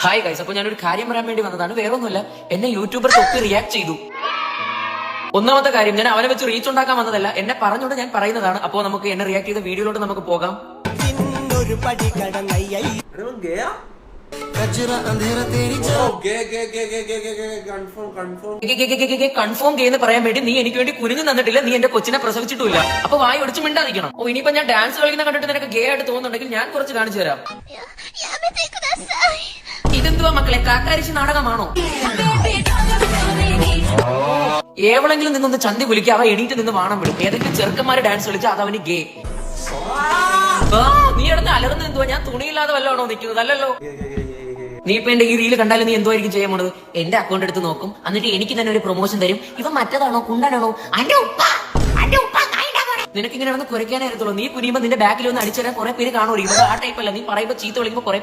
Hi guys, അപ്പൊ ഞാനൊരു കാര്യം പറയാൻ വേണ്ടി വന്നതാണ്. വേറൊന്നുമല്ല, എന്നെ യൂട്യൂബർ തൊപ്പി റിയാക്ട് ചെയ്തു. ഒന്നാമത്തെ കാര്യം, ഞാൻ അവനെ വെച്ച് റീച്ച് ഉണ്ടാക്കാൻ വന്നതല്ല, എന്നെ പറഞ്ഞുകൊണ്ട് ഞാൻ പറയുന്നതാണ്. അപ്പോ നമുക്ക് എന്നെ റിയാക്ട് ചെയ്ത വീഡിയോയിലോട്ട് നമുക്ക് പോകാം. കൺഫേം ചെയ്യുന്ന പറയാൻ വേണ്ടി നീ എനിക്ക് വേണ്ടി കുനിഞ്ഞു തന്നിട്ടില്ല, നീ എന്റെ കൊച്ചിനെ പ്രസവിച്ചിട്ടില്ല. അപ്പൊ വായി ഒടിച്ചു മിണ്ടാതിരിക്കണം. ഓ, ഇനിയിപ്പോ ഞാൻ ഡാൻസ് കളിക്കുന്ന കണ്ടിട്ട് നിനക്ക് ഗേ ആയിട്ട് തോന്നുന്നുണ്ടെങ്കിൽ ഞാൻ കുറച്ച് കാണിച്ചു തരാം. ഇതെന്തുവാ മക്കളെ, കാക്കാരിശി നാടകമാണോ? എവളെങ്കിലും നിന്നൊന്ന് ചന്തി വിളിക്കുക, അവ എണീറ്റ് നിന്ന് വാണം വിടും. ഏതെങ്കിലും ചെറുക്കന്മാര് ഡാൻസ് കളിച്ചാൽ അത് അവന് ഗേ. നീ ഇടന്ന് അലർന്ന് എന്തുവാ? ഞാൻ തുണിയില്ലാതെ വല്ലതാണോ നിൽക്കുന്നത്? അല്ലല്ലോ. നീ ഇപ്പൊ എന്റെ ഈ റീല് കണ്ടാലും നീ എന്തുമായിരിക്കും ചെയ്യാൻ പോണത്? എന്റെ അക്കൗണ്ട് എടുത്ത് നോക്കും, എന്നിട്ട് എനിക്ക് തന്നെ ഒരു പ്രൊമോഷൻ തരും. ഇവ മറ്റേതാണോ കുണ്ടനാണോ? നിനക്ക് ഇങ്ങനെ കുരയ്ക്കാനേ അറിയത്തുള്ളൂ. നീ കുനിയുമ്പോ നിന്റെ ബാക്കിൽ ഒന്ന് അടിച്ചു തരാൻ കുറെ പേര് കാണുമോ? ഇവിടെ ആ ടൈപ്പ് അല്ല. നീ പറയുമ്പോ ചീത്ത വിളിക്കുമ്പോ കുറെ